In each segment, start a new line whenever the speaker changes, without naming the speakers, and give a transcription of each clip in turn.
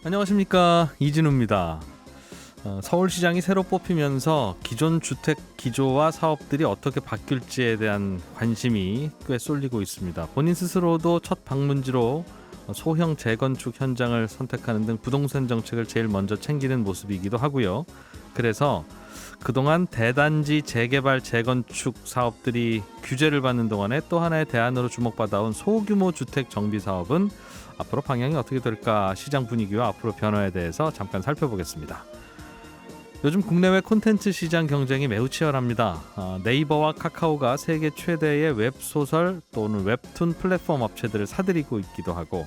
안녕하십니까, 이진우입니다. 서울시장이 새로 뽑히면서 기존 주택 기조와 사업들이 어떻게 바뀔지에 대한 관심이 꽤 쏠리고 있습니다. 본인 스스로도 첫 방문지로 소형 재건축 현장을 선택하는 등 부동산 정책을 제일 먼저 챙기는 모습이기도 하고요. 그래서 그동안 대단지 재개발 재건축 사업들이 규제를 받는 동안에 또 하나의 대안으로 주목받아온 소규모 주택 정비 사업은 앞으로 방향이 어떻게 될까, 시장 분위기와 앞으로 변화에 대해서 잠깐 살펴보겠습니다. 요즘 국내외 콘텐츠 시장 경쟁이 매우 치열합니다. 네이버와 카카오가 세계 최대의 웹소설 또는 웹툰 플랫폼 업체들을 사들이고 있기도 하고,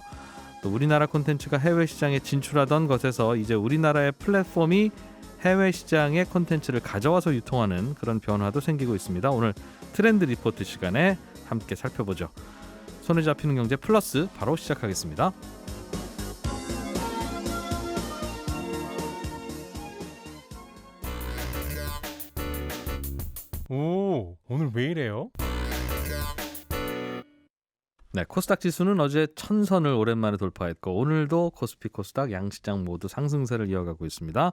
또 우리나라 콘텐츠가 해외 시장에 진출하던 것에서 이제 우리나라의 플랫폼이 해외 시장의 콘텐츠를 가져와서 유통하는 그런 변화도 생기고 있습니다. 오늘 트렌드 리포트 시간에 함께 살펴보죠. 손에 잡히는 경제 플러스 바로 시작하겠습니다.
오, 오늘 왜 이래요?
네, 코스닥 지수는 어제 1000선을 오랜만에 돌파했고, 오늘도 코스피 코스닥 양시장 모두 상승세를 이어가고 있습니다.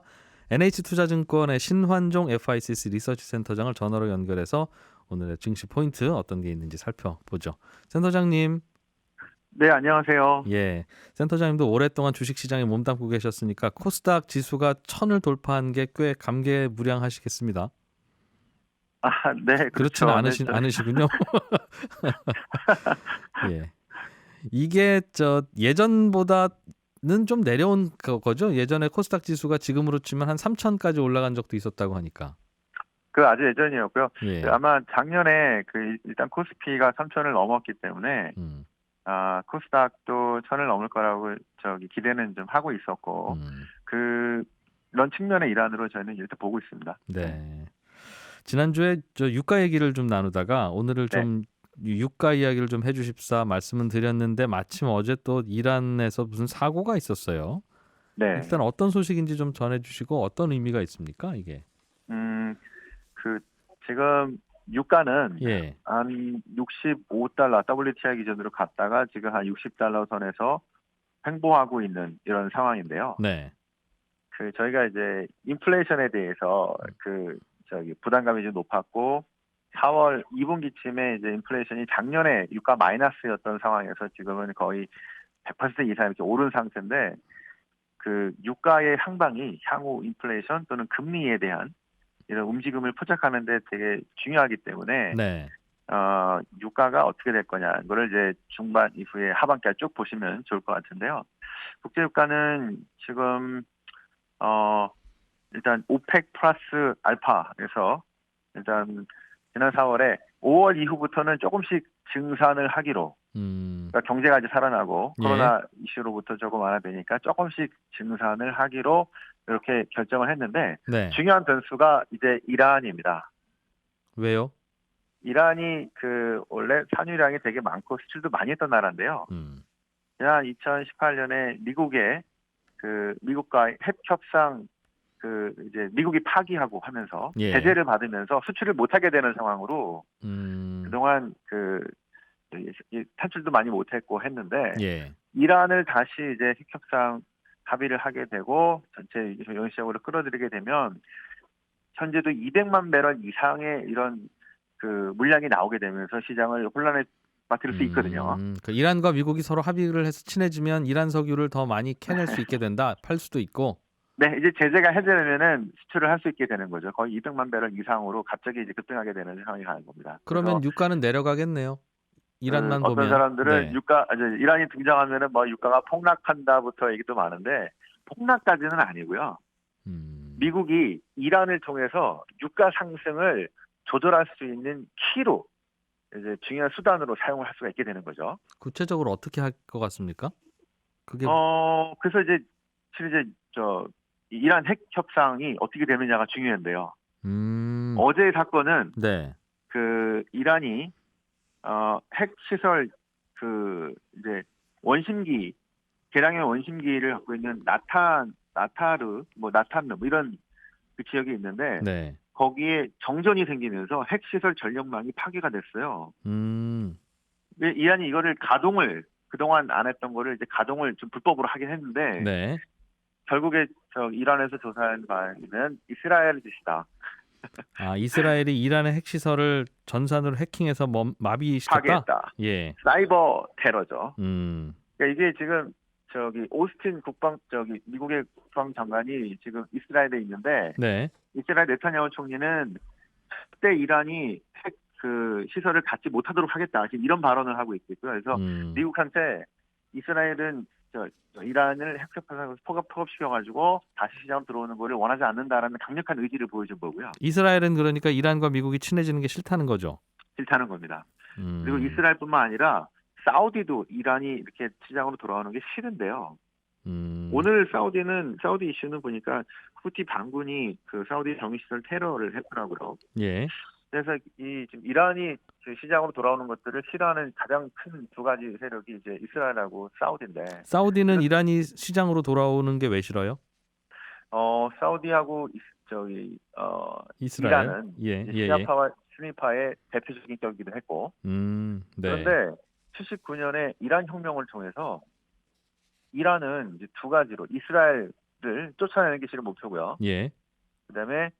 NH투자증권의 신환종 FICC 리서치 센터장을 전화로 연결해서 오늘의 증시 포인트 어떤 게 있는지 살펴보죠. 센터장님.
네, 안녕하세요.
예, 센터장님도 오랫동안 주식시장에 몸담고 계셨으니까 코스닥 지수가 1000을 돌파한 게 꽤 감개무량하시겠습니다.
아, 네, 그렇죠.
그렇지는
네,
않으시군요. 예, 이게 예전보다는 좀 내려온 거죠. 예전에 코스닥 지수가 지금으로 치면 한 3000까지 올라간 적도 있었다고 하니까.
그 아주 예전이었고요.
예.
아마 작년에 일단 코스피가 3천을 넘었기 때문에 코스닥도 1000을 넘을 거라고 기대는 좀 하고 있었고 그런 측면의 일환으로 저희는 이렇게 보고 있습니다.
네. 지난주에 유가 얘기를 좀 나누다가 오늘을
네.
좀 유가 이야기를 좀 해주십사 말씀은 드렸는데, 마침 어제 또 이란에서 무슨 사고가 있었어요.
네.
일단 어떤 소식인지 좀 전해주시고 어떤 의미가 있습니까, 이게?
지금 유가는
예.
한 65달러 WTI 기준으로 갔다가 지금 한 60달러 선에서 횡보하고 있는 이런 상황인데요.
네.
저희가 이제 인플레이션에 대해서 부담감이 좀 높았고 4월 2분기쯤에 이제 인플레이션이 작년에 유가 마이너스였던 상황에서 지금은 거의 100% 이상 이렇게 오른 상태인데, 유가의 향방이 향후 인플레이션 또는 금리에 대한 이런 움직임을 포착하는 데 되게 중요하기 때문에
네.
유가가 어떻게 될 거냐, 이거를 이제 중반 이후에 하반기까지 쭉 보시면 좋을 것 같은데요. 국제 유가는 지금 일단 오펙 플러스 알파에서 일단 지난 4월에 5월 이후부터는 조금씩 증산을 하기로, 그러니까 경제가 이제 살아나고 코로나 이슈로부터 조금 완화되니까 조금씩 증산을 하기로 이렇게 결정을 했는데,
네.
중요한 변수가 이제 이란입니다.
왜요?
이란이 원래 산유량이 되게 많고 수출도 많이 했던 나라인데요. 지난 2018년에 미국과의 핵 협상 이제 미국이 파기하고 하면서 제재를 받으면서 수출을 못하게 되는 상황으로 그동안 탈출도 많이 못했고 했는데, 이란을 다시 이제 핵 협상 합의를 하게 되고 전체 영시적으로 끌어들이게 되면 현재도 200만 배럴 이상의 이런 물량이 나오게 되면서 시장을 혼란에 빠뜨릴 수 있거든요.
이란과 미국이 서로 합의를 해서 친해지면 이란 석유를 더 많이 캐낼 수 있게 된다. 팔 수도 있고.
네, 이제 제재가 해제되면은 수출을 할 수 있게 되는 거죠. 거의 200만 배럴 이상으로 갑자기 이제 급등하게 되는 상황이 가는 겁니다.
그러면 유가는 내려가겠네요. 이란만 보면.
어떤 사람들은 이란이 등장하면은 유가가 폭락한다부터 얘기도 많은데, 폭락까지는 아니고요. 미국이 이란을 통해서 유가 상승을 조절할 수 있는 키로, 이제 중요한 수단으로 사용을 할 수가 있게 되는 거죠.
구체적으로 어떻게 할 것 같습니까? 그게
그래서 이제 이란 핵 협상이 어떻게 되느냐가 중요한데요. 어제의 사건은 이란이 핵 시설 이제 원심기, 개량형 원심기를 갖고 있는 나탄르 이런 지역이 있는데, 거기에 정전이 생기면서 핵 시설 전력망이 파괴가 됐어요. 이란이 이거를 그동안 안 했던 거를 이제 가동을 좀 불법으로 하긴 했는데, 결국에 저 이란에서 조사한 바에는 이스라엘 짓이다.
아, 이스라엘이 이란의 핵시설을 전산으로 해킹해서 마비시켰다?
파괴했다.
예.
사이버 테러죠.
음.
그러니까 이게 지금 저기 오스틴 미국의 국방장관이 지금 이스라엘에 있는데
네.
이스라엘 네타냐후 총리는 그때 이란이 핵 그 시설을 갖지 못하도록 하겠다. 지금 이런 발언을 하고 있고요. 그래서 미국한테 이스라엘은 이란을 핵폭탄으로 포갑시켜가지고 다시 시장 들어오는 거를 원하지 않는다라는 강력한 의지를 보여준 거고요.
이스라엘은 그러니까 이란과 미국이 친해지는 게 싫다는 거죠.
싫다는 겁니다. 그리고 이스라엘뿐만 아니라 사우디도 이란이 이렇게 시장으로 돌아오는 게 싫은데요. 오늘 사우디 이슈는 보니까 후티 반군이 그 사우디 정유시설 테러를 했더라고요.
예.
그래서 지금 이란이 그 시장으로 돌아오는 것들을 싫어하는 가장 큰 두 가지 세력이 이제 이스라엘하고 사우디인데.
사우디는 이란이 시장으로 돌아오는 게 왜 싫어요?
사우디하고
이스라엘.
이란은
예.
시아파와 수니파의 대표적인 격이기도 했고.
네.
그런데 79년에 이란 혁명을 통해서 이란은 이제 두 가지로 이스라엘을 쫓아내는 게 지금 목표고요.
예.
그다음에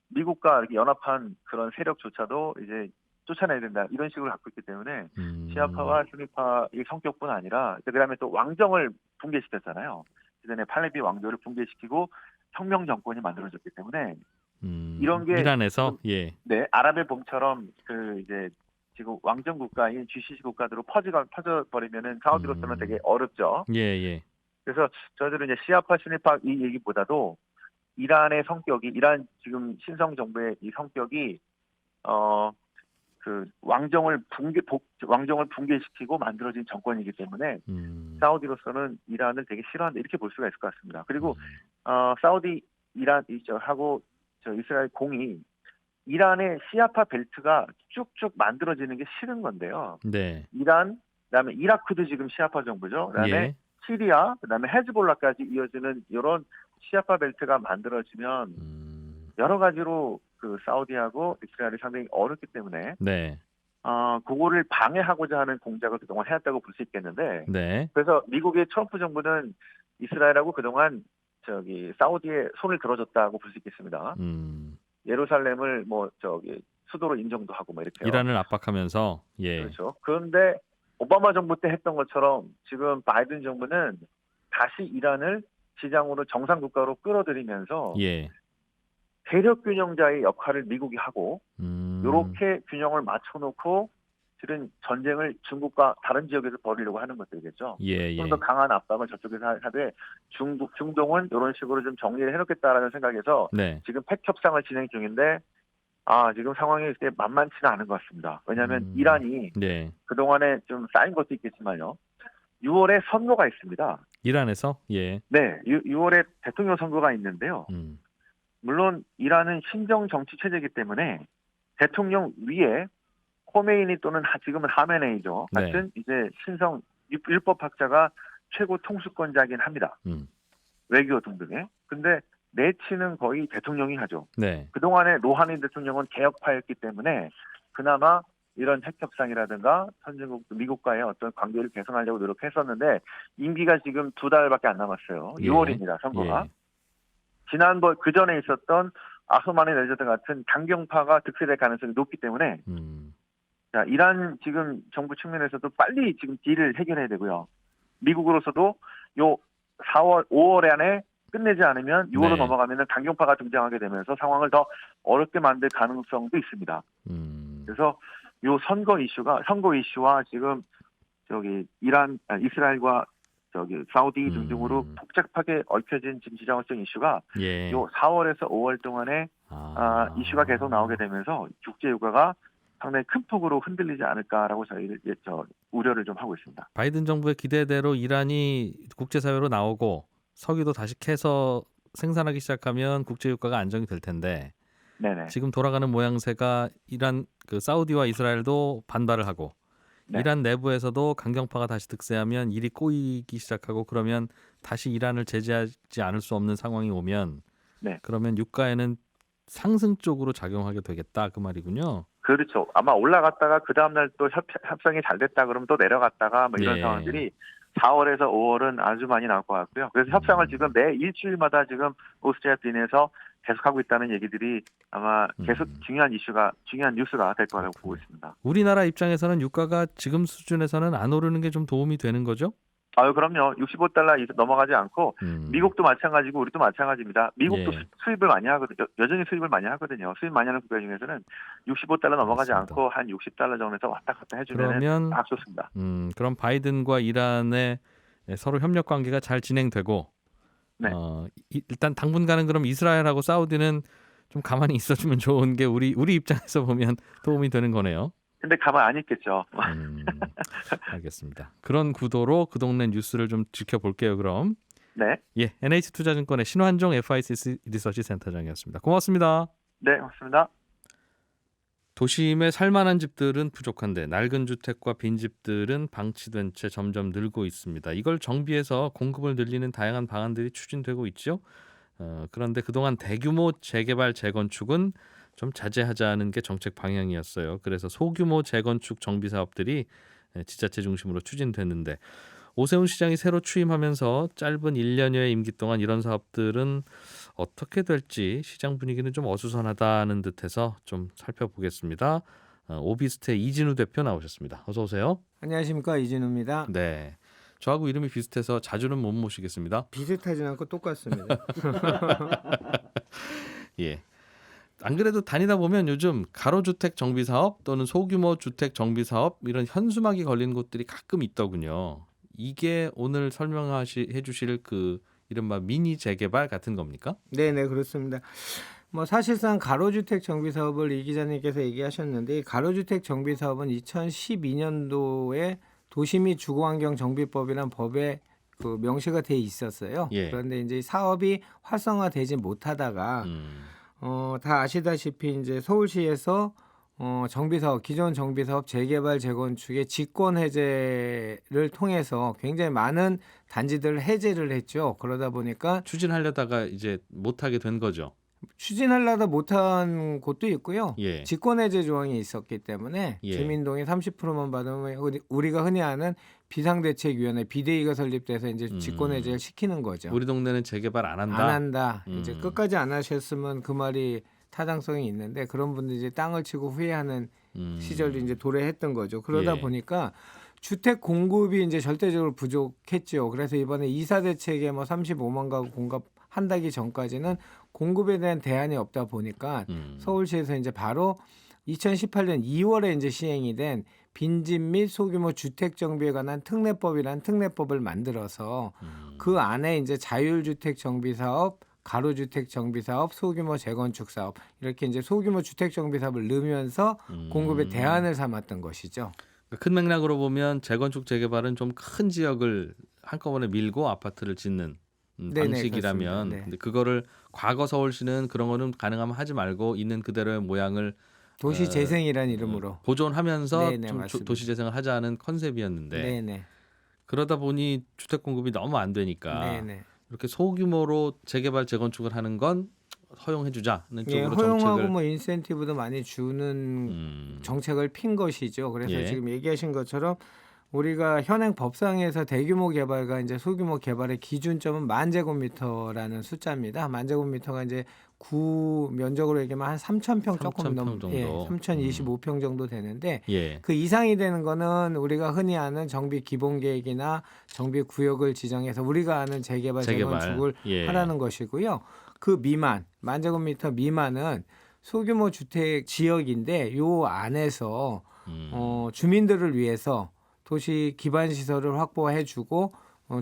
미국과 이렇게 연합한 그런 세력조차도 이제 쫓아내야 된다 이런 식으로 갖고 있기 때문에 시아파와 수니파의 성격뿐 아니라 그다음에 또 왕정을 붕괴시켰잖아요. 그전에 팔레비 왕조를 붕괴시키고 혁명 정권이 만들어졌기 때문에 이런 게
이란에서
네, 아랍의 봄처럼 이제 지금 왕정 국가인 GCC 국가들로 퍼져 버리면은 사우디로서는 되게 어렵죠.
예.
그래서 저희들은 이제 시아파 수니파 이 얘기보다도 이란의 성격이 이란 지금 신성 정부의 이 성격이 왕정을 붕괴시키고 만들어진 정권이기 때문에 사우디로서는 이란을 되게 싫어한다 이렇게 볼 수가 있을 것 같습니다. 그리고 사우디 이란 하고 이스라엘 공이 이란의 시아파 벨트가 쭉쭉 만들어지는 게 싫은 건데요.
네.
이란, 그다음에 이라크도 지금 시아파 정부죠. 그다음에 시리아, 그다음에 헤즈볼라까지 이어지는 이런 시아파 벨트가 만들어지면 여러 가지로 그 사우디하고 이스라엘이 상당히 어렵기 때문에 그거를 방해하고자 하는 공작을 그동안 해왔다고 볼 수 있겠는데 그래서 미국의 트럼프 정부는 이스라엘하고 그동안 사우디에 손을 들어줬다고 볼 수 있겠습니다. 예루살렘을 수도로 인정도 하고 이렇게
이란을 압박하면서
그렇죠. 그런데 오바마 정부 때 했던 것처럼 지금 바이든 정부는 다시 이란을 시장으로 정상 국가로 끌어들이면서 대륙 균형자의 역할을 미국이 하고 이렇게 균형을 맞춰놓고 실은 전쟁을 중국과 다른 지역에서 벌이려고 하는 것들이겠죠. 좀 더 강한 압박을 저쪽에서 하되 중동은 이런 식으로 좀 정리를 해놓겠다라는 생각에서 지금 팩 협상을 진행 중인데 지금 상황이 그렇게 만만치는 않은 것 같습니다. 왜냐하면 이란이 그동안에 좀 쌓인 것도 있겠지만요. 6월에 선거가 있습니다.
이란에서?
네. 6월에 대통령 선거가 있는데요. 물론 이란은 신정 정치 체제이기 때문에 대통령 위에 khomeini 또는 지금은 하메네이죠. 같은 이제 신성 율법학자가 최고 통수권자이긴 합니다. 외교 등등에. 근데 내치는 거의 대통령이 하죠. 그동안에 로하니 대통령은 개혁파였기 때문에 그나마 이런 핵협상이라든가 선진국 미국과의 어떤 관계를 개선하려고 노력했었는데 임기가 지금 2달밖에 안 남았어요. 6월입니다. 선거가. 지난번 그 전에 있었던 아흐마네자드 같은 강경파가 득세될 가능성이 높기 때문에 자, 이란 지금 정부 측면에서도 빨리 지금 딜을 해결해야 되고요. 미국으로서도 요 5월 안에 끝내지 않으면 6월로 넘어가면은 강경파가 등장하게 되면서 상황을 더 어렵게 만들 가능성도 있습니다. 그래서 요 선거 이슈와 지금 이스라엘과 사우디 등등으로 복잡하게 얽혀진 지금 지정학적 이슈가 요 4월에서 5월 동안에 이슈가 계속 나오게 되면서 국제 유가가 상당히 큰 폭으로 흔들리지 않을까라고 저희를 우려를 좀 하고 있습니다.
바이든 정부의 기대대로 이란이 국제사회로 나오고 석유도 다시 캐서 생산하기 시작하면 국제 유가가 안정이 될 텐데 지금 돌아가는 모양새가 사우디와 이스라엘도 반발을 하고 이란 내부에서도 강경파가 다시 득세하면 일이 꼬이기 시작하고 그러면 다시 이란을 제재하지 않을 수 없는 상황이 오면 그러면 유가에는 상승 쪽으로 작용하게 되겠다 그 말이군요.
그렇죠. 아마 올라갔다가 그 다음날 또 협상이 잘 됐다 그러면 또 내려갔다가 이런 상황들이 4월에서 5월은 아주 많이 나올 것 같고요. 그래서 협상을 지금 매 일주일마다 지금 오스트리아 빈에서 계속하고 있다는 얘기들이 아마 계속 중요한 뉴스가 될 거라고 보고 있습니다.
우리나라 입장에서는 유가가 지금 수준에서는 안 오르는 게 좀 도움이 되는 거죠?
그럼요. 65달러 넘어가지 않고 미국도 마찬가지고 우리도 마찬가지입니다. 미국도
예.
수입을 많이 하거든요. 여전히 수입을 많이 하거든요. 수입 많이 하는 국가 중에서는 65달러 넘어가지
맞습니다.
않고 한 60달러 정도에서 왔다 갔다 해주면
그러면
딱 좋습니다.
그럼 바이든과 이란의 서로 협력 관계가 잘 진행되고
네.
일단 당분간은 그럼 이스라엘하고 사우디는 좀 가만히 있어주면 좋은 게 우리 입장에서 보면 도움이 되는 거네요.
근데 가만 안 있겠죠.
알겠습니다. 그런 구도로 그 동네 뉴스를 좀 지켜볼게요. 그럼
네.
예, NH투자증권의 신환종 FICC 리서치 센터장이었습니다. 고맙습니다.
네, 맞습니다.
도심에 살만한 집들은 부족한데 낡은 주택과 빈 집들은 방치된 채 점점 늘고 있습니다. 이걸 정비해서 공급을 늘리는 다양한 방안들이 추진되고 있죠. 그런데 그동안 대규모 재개발 재건축은 좀 자제하자는 게 정책 방향이었어요. 그래서 소규모 재건축 정비 사업들이 지자체 중심으로 추진됐는데 오세훈 시장이 새로 취임하면서 짧은 1년여의 임기 동안 이런 사업들은 어떻게 될지 시장 분위기는 좀 어수선하다는 듯해서 좀 살펴보겠습니다. 오비스트의 이진우 대표 나오셨습니다. 어서 오세요.
안녕하십니까, 이진우입니다.
네, 저하고 이름이 비슷해서 자주는 못 모시겠습니다.
비슷하진 않고 똑같습니다.
예. 안 그래도 다니다 보면 요즘 가로주택 정비 사업 또는 소규모 주택 정비 사업 이런 현수막이 걸리는 곳들이 가끔 있더군요. 이게 오늘 설명해 주실 그 이른바 미니 재개발 같은 겁니까?
네네, 그렇습니다. 뭐 사실상 가로주택 정비 사업을 이 기자님께서 얘기하셨는데, 이 가로주택 정비 사업은 2012년도에 도시및 주거환경정비법이라는 법에 그 명시가 돼 있었어요.
예.
그런데 이제 사업이 활성화되지 못하다가 다 아시다시피 이제 서울시에서 정비사업, 기존 정비사업 재개발 재건축의 직권 해제를 통해서 굉장히 많은 단지들을 해제를 했죠. 그러다 보니까
추진하려다가 이제 못하게 된 거죠.
추진하려다 못한 곳도 있고요.
예.
직권 해제 조항이 있었기 때문에
예.
주민동의 30%만 받으면 우리가 흔히 아는 비상대책위원회 비대위가 설립돼서 이제 직권 해제를 시키는 거죠.
우리 동네는 재개발 안 한다.
안 한다. 이제
음.
끝까지 안 하셨으면 그 말이 타당성이 있는데, 그런 분들이 이제 땅을 치고 후회하는 시절도 이제 도래했던 거죠. 그러다
예.
보니까 주택 공급이 이제 절대적으로 부족했죠. 그래서 이번에 이사 대책에 뭐 35만 가구 공급한다기 전까지는 공급에 대한 대안이 없다 보니까 서울시에서 이제 바로 2018년 2월에 이제 시행이 된 빈집 및 소규모 주택 정비에 관한 특례법이라는 특례법을 만들어서 그 안에 이제 자율주택 정비 사업, 가로주택 정비 사업, 소규모 재건축 사업, 이렇게 이제 소규모 주택 정비 사업을 넣으면서 공급의 대안을 삼았던 것이죠.
큰 맥락으로 보면 재건축 재개발은 좀 큰 지역을 한꺼번에 밀고 아파트를 짓는
네네,
방식이라면
그렇습니다. 네.
근데 그거를 과거 서울시는 그런 거는 가능하면 하지 말고 있는 그대로의 모양을
도시 재생이라는 이름으로.
보존하면서
네네,
좀
맞습니다.
도시 재생을 하자는 컨셉이었는데
네네.
그러다 보니 주택 공급이 너무 안 되니까
네네.
이렇게 소규모로 재개발 재건축을 하는 건 허용해주자는
예,
쪽으로
허용하고
정책을
뭐 인센티브도 많이 주는 정책을 핀 것이죠. 그래서
예.
지금 얘기하신 것처럼 우리가 현행 법상에서 대규모 개발과 이제 소규모 개발의 기준점은 10,000제곱미터라는 숫자입니다. 10,000제곱미터가 이제 구 면적으로 얘기하면 한 3,000평 조금
3,000평
넘,
정도.
예, 3,025평 정도 되는데,
예.
그 이상이 되는 거는 우리가 흔히 아는 정비 기본 계획이나 정비 구역을 지정해서 우리가 아는 재개발 재건축을
예.
하라는 것이고요. 그 미만, 10,000제곱미터 미만은 소규모 주택 지역인데 요 안에서 주민들을 위해서 도시 기반 시설을 확보해주고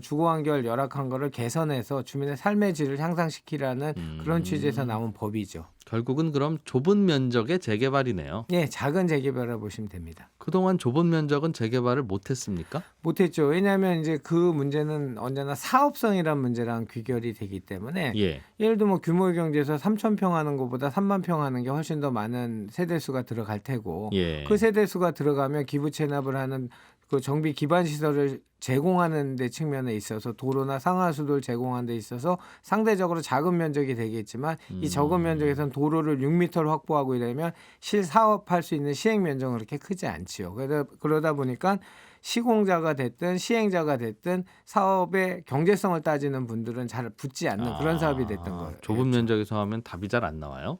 주거환경을 열악한 거를 개선해서 주민의 삶의 질을 향상시키라는 그런 취지에서 나온 법이죠.
결국은 그럼 좁은 면적의 재개발이네요.
예, 작은 재개발을 보시면 됩니다.
그동안 좁은 면적은 재개발을 못했습니까?
못했죠. 왜냐하면 이제 그 문제는 언제나 사업성이란 문제랑 귀결이 되기 때문에
예.
예를 들면 규모의 경제에서 3,000평 하는 것보다 30,000평 하는 게 훨씬 더 많은 세대수가 들어갈 테고
예.
그 세대수가 들어가면 기부 체납을 하는 그 정비 기반 시설을 제공하는 데 측면에 있어서 도로나 상하수도를 제공하는 데 있어서 상대적으로 작은 면적이 되겠지만 이 적은 면적에서는 도로를 6m를 확보하고 이러면 실사업할 수 있는 시행 면적은 그렇게 크지 않지요. 그러다 보니까 시공자가 됐든 시행자가 됐든 사업의 경제성을 따지는 분들은 잘 붙지 않는 그런 사업이 됐던 거예요.
좁은 면적에서 하면 답이 잘 안 나와요?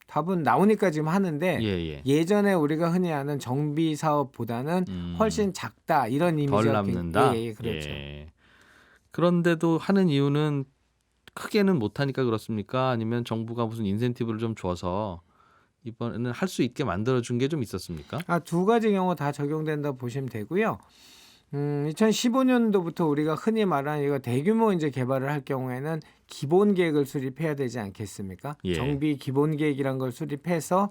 답은 나오니까 지금 하는데
예.
예전에 우리가 흔히 아는 정비 사업보다는 훨씬 작다 이런 이미지가
덜 남는다.
예, 그렇죠.
예. 그런데도 하는 이유는 크게는 못하니까 그렇습니까? 아니면 정부가 무슨 인센티브를 좀 줘서 이번에는 할 수 있게 만들어준 게 좀 있었습니까?
두 가지 경우 다 적용된다 보시면 되고요. 2015년도부터 우리가 흔히 말하는 이거 대규모 이제 개발을 할 경우에는 기본 계획을 수립해야 되지 않겠습니까?
예.
정비 기본 계획이란 걸 수립해서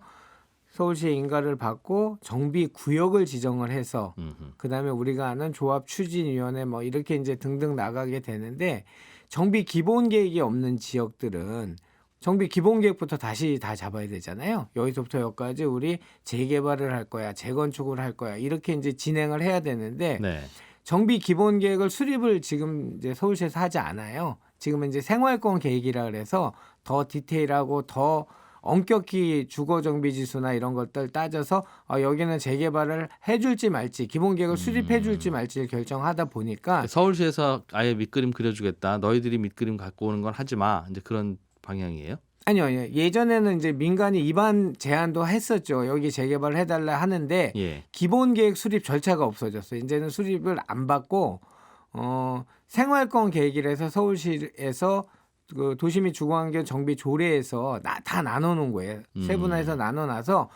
서울시의 인가를 받고 정비 구역을 지정을 해서 그다음에 우리가 아는 조합 추진위원회 뭐 이렇게 이제 등등 나가게 되는데 정비 기본 계획이 없는 지역들은 정비 기본 계획부터 다시 다 잡아야 되잖아요. 여기서부터 여기까지 우리 재개발을 할 거야, 재건축을 할 거야 이렇게 이제 진행을 해야 되는데
네.
정비 기본 계획을 수립을 지금 이제 서울시에서 하지 않아요. 지금은 이제 생활권 계획이라 그래서 더 디테일하고 더 엄격히 주거 정비 지수나 이런 것들 따져서 여기는 재개발을 해줄지 말지 기본 계획을 수립해줄지 말지 결정하다 보니까
서울시에서 아예 밑그림 그려주겠다. 너희들이 밑그림 갖고 오는 건 하지 마. 이제 그런 방향이에요?
아니요. 예전에는 이제 민간이 입안 제안도 했었죠. 여기 재개발을 해달라 하는데
예.
기본 계획 수립 절차가 없어졌어요. 이제는 수립을 안 받고 생활권 계획이라서 서울시에서 그 도시 및 주거환경 정비 조례에서 다 나눠놓은 거예요. 세분화해서 나눠놔서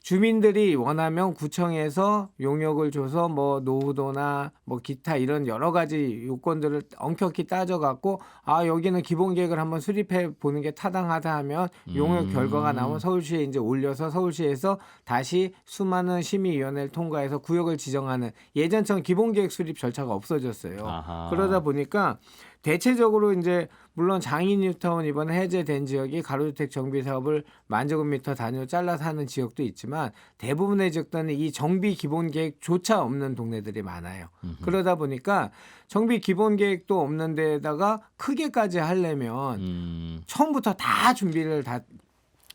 주민들이 원하면 구청에서 용역을 줘서 뭐 노후도나 뭐 기타 이런 여러 가지 요건들을 엄격히 따져갖고 여기는 기본 계획을 한번 수립해 보는 게 타당하다 하면 용역 결과가 나오면 서울시에 이제 올려서 서울시에서 다시 수많은 심의위원회를 통과해서 구역을 지정하는 예전처럼 기본 계획 수립 절차가 없어졌어요.
아하.
그러다 보니까 대체적으로 이제 물론 장인 뉴타운 이번에 해제된 지역이 가로주택 정비 사업을 만제곱미터 단위로 잘라서 하는 지역도 있지만 대부분의 지역들은 이 정비 기본 계획조차 없는 동네들이 많아요. 그러다 보니까 정비 기본 계획도 없는 데다가 크게까지 하려면 처음부터 다 준비를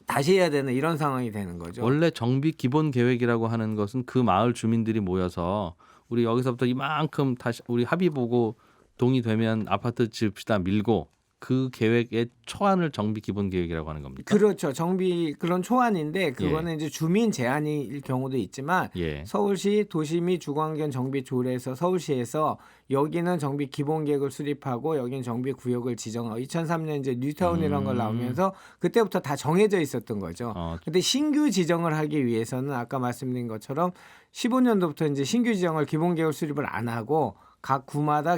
다시 해야 되는 이런 상황이 되는 거죠.
원래 정비 기본 계획이라고 하는 것은 그 마을 주민들이 모여서 우리 여기서부터 이만큼 다시 우리 합의 보고 동의되면 아파트 지읍시다 밀고 그 계획의 초안을 정비 기본 계획이라고 하는 겁니까?
그렇죠. 정비 그런 초안인데 그거는 이제 주민 제안일 경우도 있지만
예.
서울시 도시 및 주거환경 정비 조례에서 서울시에서 여기는 정비 기본 계획을 수립하고 여기는 정비 구역을 지정하고 2003년 이제 뉴타운이라는 걸 나오면서 그때부터 다 정해져 있었던 거죠. 근데 신규 지정을 하기 위해서는 아까 말씀드린 것처럼 15년도부터 이제 신규 지정을 기본 계획을 수립을 안 하고 각 구마다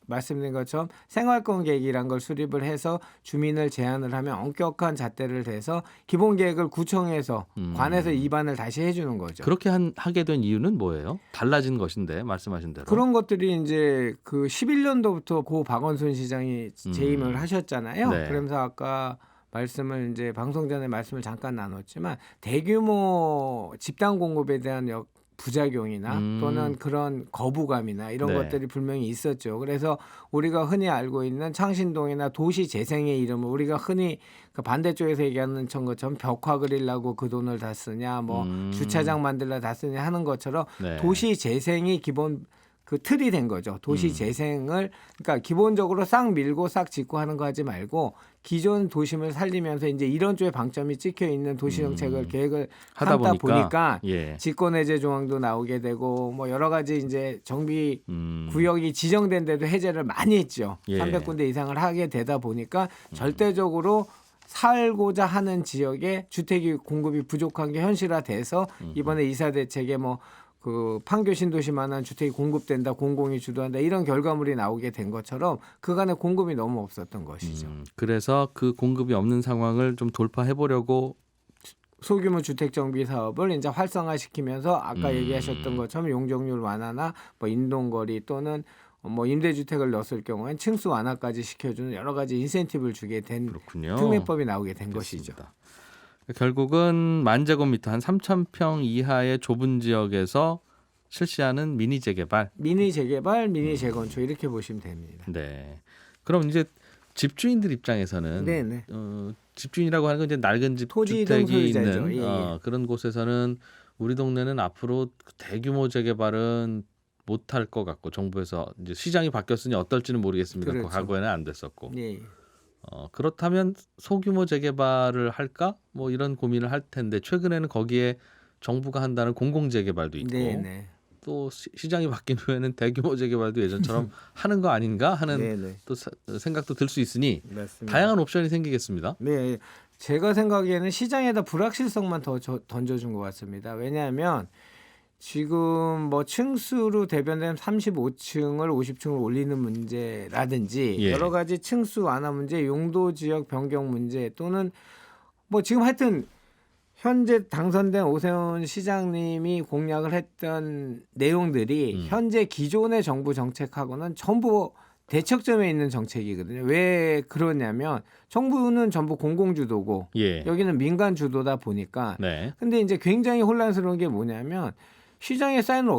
말씀드린 것처럼 생활권 계획이란 걸 수립을 해서 주민을 제안을 하면 엄격한 잣대를 대서 기본 계획을 구청에서 관에서 입안을 다시 해주는 거죠.
그렇게 하게 된 이유는 뭐예요? 달라진 것인데 말씀하신 대로.
그런 것들이 이제 그 11년도부터 고 박원순 시장이 재임을 하셨잖아요.
네.
그러면서 아까 말씀을 이제 방송 전에 말씀을 잠깐 나눴지만 대규모 집단 공급에 대한 부작용이나 또는 그런 거부감이나 이런
네.
것들이 분명히 있었죠. 그래서 우리가 흔히 알고 있는 창신동이나 도시 재생의 이름을 우리가 흔히 그 반대쪽에서 얘기하는 것처럼 벽화 그리려고 그 돈을 다 쓰냐, 뭐 주차장 만들려 다 쓰냐 하는 것처럼
네.
도시 재생이 기본 그 틀이 된 거죠. 도시 재생을 그러니까 기본적으로 싹 밀고 싹 짓고 하는 거 하지 말고 기존 도심을 살리면서 이제 이런 쪽에 방점이 찍혀 있는 도시 정책을 계획을
하다
하다 보니까
예.
직권 해제 조항도 나오게 되고 뭐 여러 가지 이제 정비 구역이 지정된 데도 해제를 많이 했죠.
예.
300군데 이상을 하게 되다 보니까 절대적으로 살고자 하는 지역에 주택이 공급이 부족한 게 현실화돼서 이번에 이사 대책에 뭐 그 판교 신도시만한 주택이 공급된다, 공공이 주도한다 이런 결과물이 나오게 된 것처럼 그간에 공급이 너무 없었던 것이죠.
그래서 그 공급이 없는 상황을 좀 돌파해 보려고
소규모 주택 정비 사업을 이제 활성화시키면서 아까 얘기하셨던 것처럼 용적률 완화나 뭐 인동거리 또는 뭐 임대주택을 넣었을 경우엔 층수 완화까지 시켜주는 여러 가지 인센티브를 주게 된
그렇군요.
특례법이 나오게 된 것이죠.
그렇습니다. 결국은 만제곱미터 한 3,000평 이하의 좁은 지역에서 실시하는 미니 재개발.
미니 재개발, 미니 재건축 이렇게 보시면 됩니다.
네. 그럼 이제 집주인들 입장에서는
네네.
집주인이라고 하는 건 이제 낡은 집
토지 이동
주택이
소유자죠.
있는
예, 예.
그런 곳에서는 우리 동네는 앞으로 대규모 재개발은 못할 것 같고 정부에서 이제 시장이 바뀌었으니 어떨지는 모르겠습니다. 그
그렇죠.
과거에는 안 됐었고
예.
그렇다면 소규모 재개발을 할까? 뭐 이런 고민을 할 텐데 최근에는 거기에 정부가 한다는 공공 재개발도 있고
네네.
또 시장이 바뀐 후에는 대규모 재개발도 예전처럼 하는 거 아닌가 하는
네네.
또 생각도 들 수 있으니
맞습니다.
다양한 옵션이 생기겠습니다.
네, 제가 생각에는 시장에다 불확실성만 더 던져준 것 같습니다. 왜냐하면 지금 뭐 층수로 대변된 35층을 50층을 올리는 문제라든지
예.
여러 가지 층수 완화 문제, 용도 지역 변경 문제 또는 뭐 지금 하여튼 현재 당선된 오세훈 시장님이 공약을 했던 내용들이 현재 기존의 정부 정책하고는 전부 대척점에 있는 정책이거든요. 왜 그러냐면 정부는 전부 공공주도고
예.
여기는 민간 주도다 보니까
네.
근데 이제 굉장히 혼란스러운 게 뭐냐면 시장의 사인을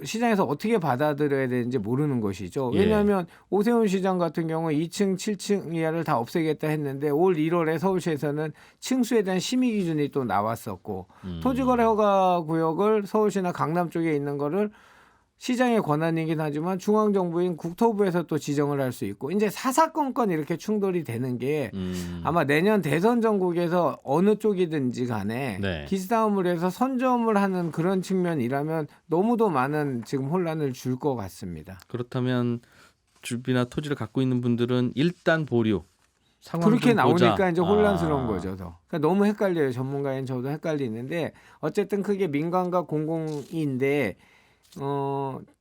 시장에서 어떻게 받아들여야 되는지 모르는 것이죠.
예.
왜냐하면 오세훈 시장 같은 경우 2층, 7층 이하를 다 없애겠다 했는데 올 1월에 서울시에서는 층수에 대한 심의 기준이 또 나왔었고 토지거래 허가 구역을 서울시나 강남 쪽에 있는 거를 시장의 권한이긴 하지만 중앙정부인 국토부에서 또 지정을 할 수 있고 이제 사사건건 이렇게 충돌이 되는 게 아마 내년 대선 전국에서 어느 쪽이든지 간에
네.
기싸움을 해서 선점을 하는 그런 측면이라면 너무도 많은 지금 혼란을 줄 것 같습니다.
그렇다면 주비나 토지를 갖고 있는 분들은 일단 보류. 상황
그렇게
좀 보자.
나오니까 이제 혼란스러운
아.
거죠. 더. 그러니까 너무 헷갈려요. 전문가인 저도 헷갈리는데 어쨌든 그게 민간과 공공인데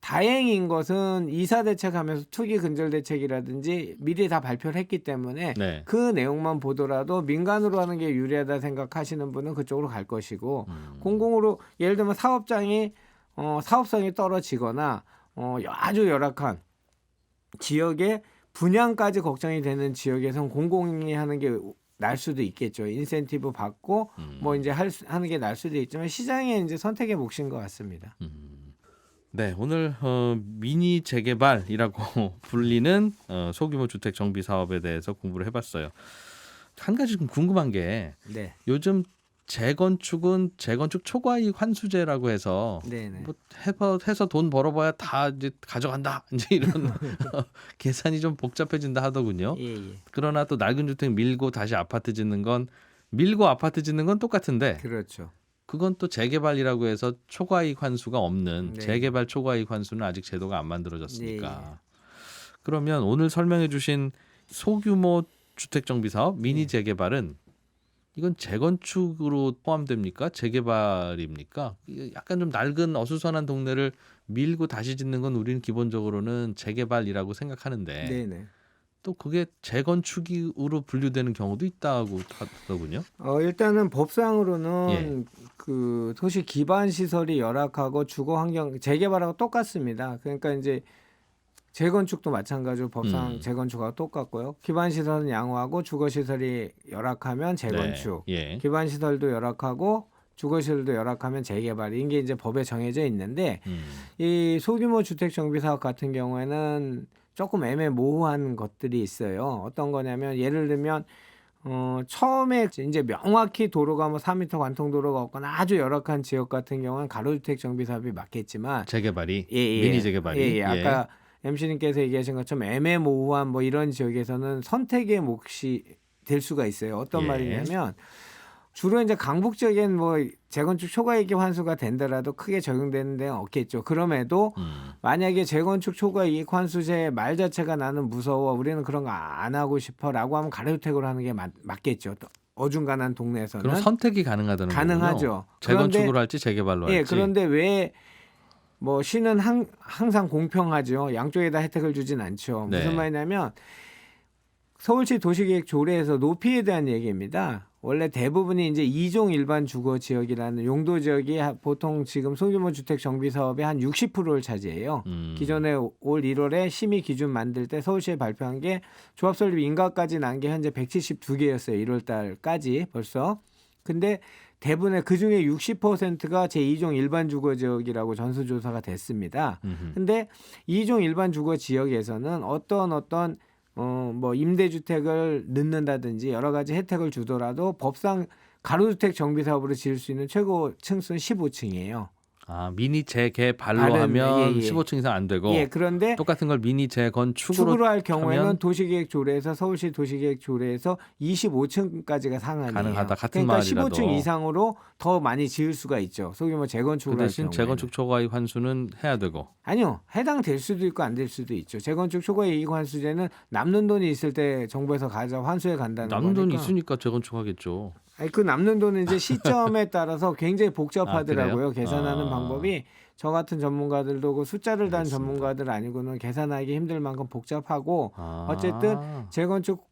다행인 것은 이사 대책하면서 투기 근절 대책이라든지 미리 다 발표를 했기 때문에
네.
그 내용만 보더라도 민간으로 하는 게 유리하다 생각하시는 분은 그쪽으로 갈 것이고 공공으로 예를 들면 사업장이 사업성이 떨어지거나 아주 열악한 지역에 분양까지 걱정이 되는 지역에선 공공이 하는 게 날 수도 있겠죠. 인센티브 받고 뭐 이제 하는 게 날 수도 있지만 시장의 이제 선택의 몫인 것 같습니다.
네, 오늘 미니 재개발이라고 불리는 소규모 주택 정비 사업에 대해서 공부를 해봤어요. 한 가지 좀 궁금한 게
네,
요즘 재건축은 재건축 초과이익 환수제라고 해서
네네.
뭐 해서 돈 벌어봐야 다 이제 가져간다 이제 이런 계산이 좀 복잡해진다 하더군요.
예.
그러나 또 낡은 주택 밀고 다시 아파트 짓는 건 밀고 아파트 짓는 건 똑같은데
그렇죠.
그건 또 재개발이라고 해서 초과이익 환수가 없는
네.
재개발 초과이익 환수는 아직 제도가 안 만들어졌으니까.
네.
그러면 오늘 설명해 주신 소규모 주택 정비 사업 미니 재개발은 이건 재건축으로 포함됩니까? 재개발입니까? 이게 약간 좀 낡은 어수선한 동네를 밀고 다시 짓는 건 우리는 기본적으로는 재개발이라고 생각하는데
네네.
또 그게 재건축으로 분류되는 경우도 있다고 하더군요.
일단은 법상으로는
예.
그 도시 기반 시설이 열악하고 주거 환경 재개발하고 똑같습니다. 그러니까 이제 재건축도 마찬가지로 법상 재건축하고 똑같고요. 기반 시설은 양호하고 주거 시설이 열악하면 재건축.
네. 예.
기반 시설도 열악하고 주거 시설도 열악하면 재개발. 이게 이제 법에 정해져 있는데 이 소규모 주택 정비 사업 같은 경우에는 조금 애매모호한 것들이 있어요. 어떤 거냐면 예를 들면 처음에 이제 명확히 도로가 뭐 4m 관통 도로가 없거나 아주 열악한 지역 같은 경우는 가로주택 정비 사업이 맞겠지만
재개발이
예.
미니 재개발이
아까 MC님께서 얘기하신 것처럼 애매모호한 뭐 이런 지역에서는 선택의 몫이 될 수가 있어요. 어떤
예.
말이냐면 주로 이제 강북 지역엔 뭐 재건축 초과이익 환수가 된다라도 크게 적용되는 데는 없겠죠. 그럼에도 만약에 재건축 초과이익 환수제 말 자체가 나는 무서워 우리는 그런 거 안 하고 싶어라고 하면 가로주택으로 하는 게 맞겠죠. 또 어중간한 동네에서는
그럼 선택이 가능하다는
가능하죠.
거군요. 재건축으로 할지 재개발로 할지.
예, 그런데 왜 뭐 시는 항상 공평하죠. 양쪽에다 혜택을 주진 않죠.
네.
무슨 말이냐면 서울시 도시계획 조례에서 높이에 대한 얘기입니다. 원래 대부분이 이제 2종 일반 주거 지역이라는 용도 지역이 보통 지금 소규모 주택 정비 사업의 한 60%를 차지해요. 기존에 올 1월에 심의 기준 만들 때 서울시에 발표한 게 조합 설립 인가까지 난 게 현재 172개였어요. 1월 달까지 벌써. 근데 대부분의 그중에 60%가 제2종 일반 주거 지역이라고 전수조사가 됐습니다. 근데 2종 일반 주거 지역에서는 어떤 뭐 임대주택을 넣는다든지 여러 가지 혜택을 주더라도 법상 가로주택 정비사업으로 지을 수 있는 최고 층수는 15층이에요.
아, 미니 재개발로
다른,
하면
예.
15층 이상 안 되고
예, 그런데
똑같은 걸 미니 재건축으로
축으로 할 경우에는
하면
도시계획 조례에서 서울시 도시계획 조례에서 25층까지가 상한이에요.
가능하다. 같은
그러니까
마을이라도.
15층 이상으로 더 많이 지을 수가 있죠. 소규모
그
재건축을 할
대신
경우에는.
재건축 초과이익 환수는 해야 되고.
아니요. 해당될 수도 있고 안 될 수도 있죠. 재건축 초과이익 환수제는 남는 돈이 있을 때 정부에서 가져 환수해 간다는
남는 돈이
거니까.
있으니까 재건축하겠죠.
아니, 그 남는 돈은 이제 시점에 따라서 굉장히 복잡하더라고요.
그래요?
계산하는
아.
방법이 저 같은 전문가들도 그 숫자를 단
알겠습니다.
전문가들 아니고는 계산하기 힘들 만큼 복잡하고
아.
어쨌든 재건축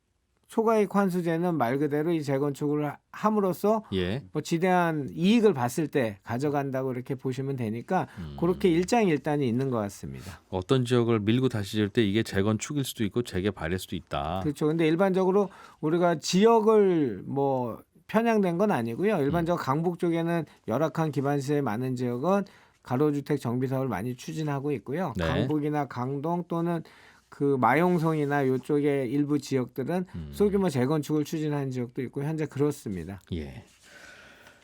초과이익 환수제는 말 그대로 이 재건축을 함으로써
예.
뭐 지대한 이익을 봤을 때 가져간다고 이렇게 보시면 되니까 그렇게 일장일단이 있는 것 같습니다.
어떤 지역을 밀고 다시 지을 때 이게 재건축일 수도 있고 재개발일 수도 있다.
그렇죠. 근데 일반적으로 우리가 지역을 뭐 편향된 건 아니고요. 일반적으로 강북 쪽에는 열악한 기반시설이 많은 지역은 가로주택 정비 사업을 많이 추진하고 있고요.
네.
강북이나 강동 또는 그 마용성이나 이쪽의 일부 지역들은 소규모 재건축을 추진하는 지역도 있고 현재 그렇습니다.
예.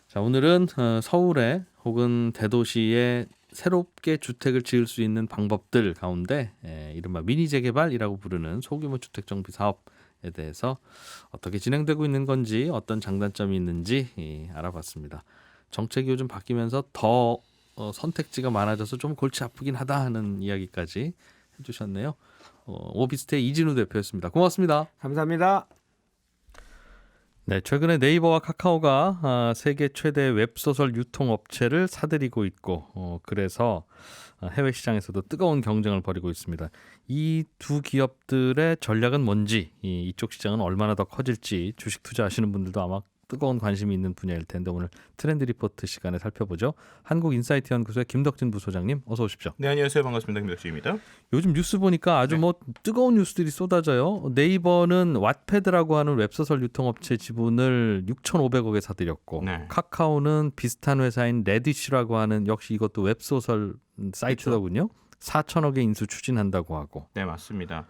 자, 오늘은 서울에 혹은 대도시에 새롭게 주택을 지을 수 있는 방법들 가운데 이른바 미니 재개발이라고 부르는 소규모 주택 정비 사업에 대해서 어떻게 진행되고 있는 건지 어떤 장단점이 있는지 알아봤습니다. 정책이 요즘 바뀌면서 더 선택지가 많아져서 좀 골치 아프긴 하다 하는 이야기까지 해주셨네요. 오비스트의 이진우 대표였습니다. 고맙습니다.
감사합니다.
네, 최근에 네이버와 카카오가 세계 최대 웹소설 유통업체를 사들이고 있고 그래서 해외 시장에서도 뜨거운 경쟁을 벌이고 있습니다. 이 두 기업들의 전략은 뭔지 이쪽 시장은 얼마나 더 커질지 주식 투자하시는 분들도 아마 뜨거운 관심이 있는 분야일 텐데 오늘 트렌드 리포트 시간에 살펴보죠. 한국인사이트 연구소의 김덕진 부소장님 어서 오십시오.
네, 안녕하세요. 반갑습니다. 김덕진입니다.
요즘 뉴스 보니까 아주 뭐 뜨거운 뉴스들이 쏟아져요. 네이버는 왓패드라고 하는 웹소설 유통업체 지분을 6,500억에 사들였고
네.
카카오는 비슷한 회사인 레디쉬라고 하는 역시 이것도 웹소설 사이트더군요. 4천억의 인수 추진한다고 하고.
네, 맞습니다.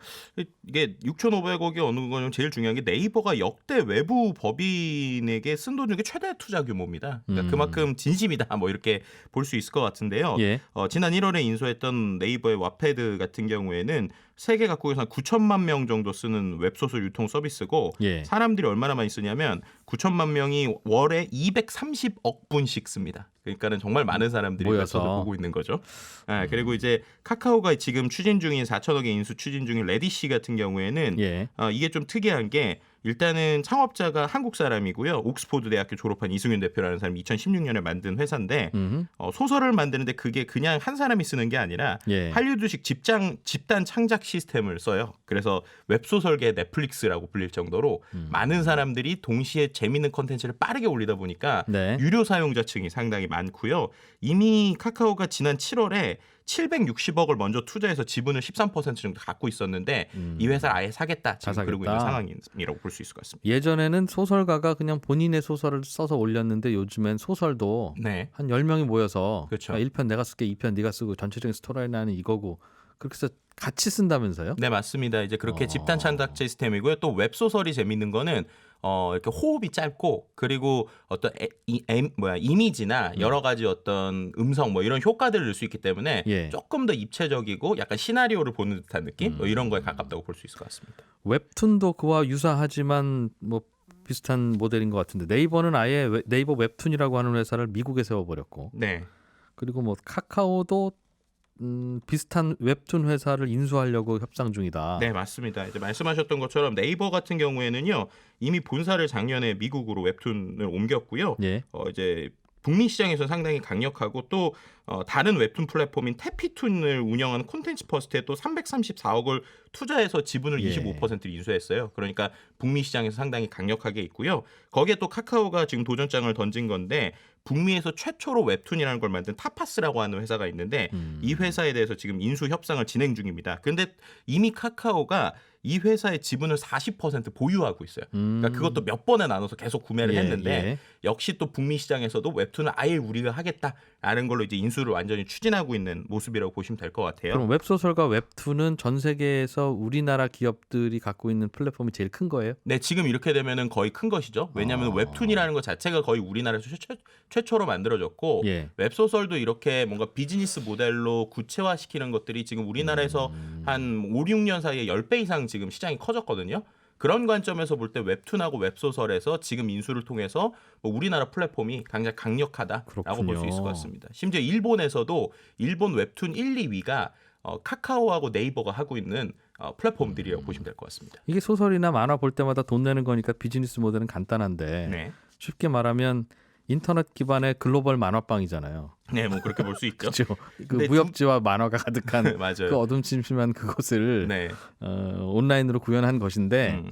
이게 6,500억이 어느 거냐면 제일 중요한 게 네이버가 역대 외부 법인에게 쓴 돈 중에 최대 투자 규모입니다. 그러니까 그만큼 진심이다 뭐 이렇게 볼 수 있을 것 같은데요.
예.
지난 1월에 인수했던 네이버의 왓패드 같은 경우에는 세계 각국에서 한 9천만 명 정도 쓰는 웹소설 유통 서비스고
예.
사람들이 얼마나 많이 쓰냐면 9천만 명이 월에 230억 분씩 씁니다. 그러니까는 정말 많은 사람들이
모여서.
웹소설 보고 있는 거죠. 그리고 이제 카카오가 지금 추진 중인 4천억의 인수 추진 중인 레디시 같은 경우에는
예.
이게 좀 특이한 게 일단은 창업자가 한국 사람이고요. 옥스포드 대학교 졸업한 이승윤 대표라는 사람이 2016년에 만든 회사인데 소설을 만드는데 그게 그냥 한 사람이 쓰는 게 아니라
예.
할리우드식 집단 창작 시스템을 써요. 그래서 웹소설계 넷플릭스라고 불릴 정도로 많은 사람들이 동시에 재밌는 콘텐츠를 빠르게 올리다 보니까
네.
유료 사용자층이 상당히 많고요. 이미 카카오가 지난 7월에 760억을 먼저 투자해서 지분을 13% 정도 갖고 있었는데 이 회사를 아예 사겠다 지금 그러고 있는 상황이라고 볼 수 있을 것 같습니다.
예전에는 소설가가 그냥 본인의 소설을 써서 올렸는데 요즘엔 소설도
네.
한 10명이 모여서
그렇죠.
1편 내가 쓸게 2편 네가 쓰고 전체적인 스토리라인은 이거고 그렇게 해서 같이 쓴다면서요?
네, 맞습니다. 이제 그렇게 집단 창작 시스템이고요. 또 웹소설이 재밌는 거는 이렇게 호흡이 짧고 그리고 어떤 이미지나 여러 가지 어떤 음성 뭐 이런 효과들을 넣을 수 있기 때문에
예.
조금 더 입체적이고 약간 시나리오를 보는 듯한 느낌 뭐 이런 거에 가깝다고 볼 수 있을 것 같습니다.
웹툰도 그와 유사하지만 뭐 비슷한 모델인 것 같은데 네이버는 아예 네이버 웹툰이라고 하는 회사를 미국에 세워버렸고
네.
그리고 뭐 카카오도 비슷한 웹툰 회사를 인수하려고 협상 중이다.
네, 맞습니다. 이제 말씀하셨던 것처럼 네이버 같은 경우에는요. 이미 본사를 작년에 미국으로 웹툰을 옮겼고요.
예.
이제 북미 시장에서 상당히 강력하고 또 다른 웹툰 플랫폼인 태피툰을 운영하는 콘텐츠 퍼스트에 또 334억을 투자해서 지분을
예.
25%를 인수했어요. 그러니까 북미 시장에서 상당히 강력하게 있고요. 거기에 또 카카오가 지금 도전장을 던진 건데 북미에서 최초로 웹툰이라는 걸 만든 타파스라고 하는 회사가 있는데 이 회사에 대해서 지금 인수 협상을 진행 중입니다. 그런데 이미 카카오가 이 회사의 지분을 40% 보유하고 있어요. 그러니까 그것도 몇 번에 나눠서 계속 구매를 했는데 역시 또 북미 시장에서도 웹툰을 아예 우리가 하겠다라는 걸로 이제 인수를 완전히 추진하고 있는 모습이라고 보시면 될 것 같아요.
그럼 웹소설과 웹툰은 전 세계에서 우리나라 기업들이 갖고 있는 플랫폼이 제일 큰 거예요?
네, 지금 이렇게 되면은 거의 큰 것이죠. 왜냐하면 웹툰이라는 것 자체가 거의 우리나라에서 최초로 만들어졌고
예.
웹소설도 이렇게 뭔가 비즈니스 모델로 구체화시키는 것들이 지금 우리나라에서 한 5, 6년 사이에 10배 이상 지금 시장이 커졌거든요. 그런 관점에서 볼 때 웹툰하고 웹소설에서 지금 인수를 통해서 뭐 우리나라 플랫폼이 굉장히 강력하다라고 볼 수 있을 것 같습니다. 심지어 일본에서도 일본 웹툰 1, 2위가 카카오하고 네이버가 하고 있는 플랫폼들이라고 보시면 될 것 같습니다.
이게 소설이나 만화 볼 때마다 돈 내는 거니까 비즈니스 모델은 간단한데
네.
쉽게 말하면 인터넷 기반의 글로벌 만화방이잖아요.
네, 뭐 그렇게 볼 수 있죠.
그렇죠. 그
근데
무협지와 만화가 가득한
맞아요.
그 어둠침침한 그곳을
네.
온라인으로 구현한 것인데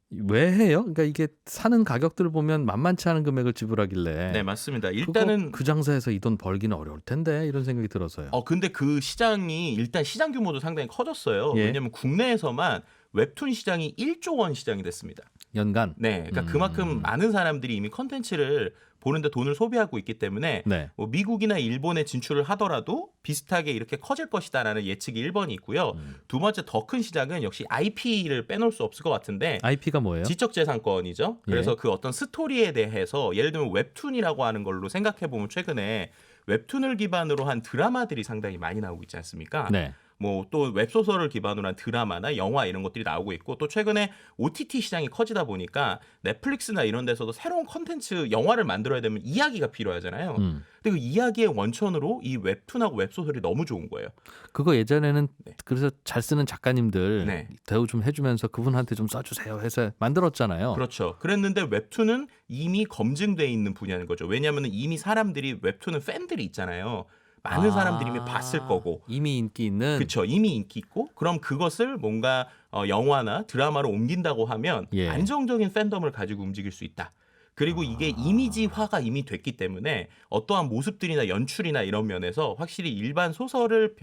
왜 해요? 그러니까 이게 사는 가격들을 보면 만만치 않은 금액을 지불하길래
네, 맞습니다.
그거
일단은
그 장사에서 이 돈 벌기는 어려울 텐데 이런 생각이 들어서요.
근데 그 시장이 일단 시장 규모도 상당히 커졌어요.
예.
왜냐하면 국내에서만 웹툰 시장이 1조 원 시장이 됐습니다.
연간.
네, 그러니까 그만큼 많은 사람들이 이미 컨텐츠를 보는데 돈을 소비하고 있기 때문에
네.
뭐 미국이나 일본에 진출을 하더라도 비슷하게 이렇게 커질 것이다라는 예측이 1번이 있고요. 두 번째 더 큰 시장은 역시 IP를 빼놓을 수 없을 것 같은데
IP가 뭐예요?
지적재산권이죠. 그래서 그 어떤 스토리에 대해서 예를 들면 웹툰이라고 하는 걸로 생각해 보면 최근에 웹툰을 기반으로 한 드라마들이 상당히 많이 나오고 있지 않습니까?
네.
뭐 또 웹소설을 기반으로 한 드라마나 영화 이런 것들이 나오고 있고 또 최근에 OTT 시장이 커지다 보니까 넷플릭스나 이런 데서도 새로운 컨텐츠 영화를 만들어야 되면 이야기가 필요하잖아요. 근데 그 이야기의 원천으로 이 웹툰하고 웹소설이 너무 좋은 거예요.
그거 예전에는
네.
그래서 잘 쓰는 작가님들
네.
대우 좀 해주면서 그분한테 좀 써주세요 해서 만들었잖아요.
그렇죠. 그랬는데 웹툰은 이미 검증돼 있는 분야인 거죠. 왜냐하면 이미 사람들이 웹툰은 팬들이 있잖아요. 많은 사람들이 이미 봤을 거고.
이미 인기 있는.
그렇죠. 이미 인기 있고 그럼 그것을 뭔가 영화나 드라마로 옮긴다고 하면
예.
안정적인 팬덤을 가지고 움직일 수 있다. 그리고 이게 이미지화가 이미 됐기 때문에 어떠한 모습들이나 연출이나 이런 면에서 확실히 일반 소설을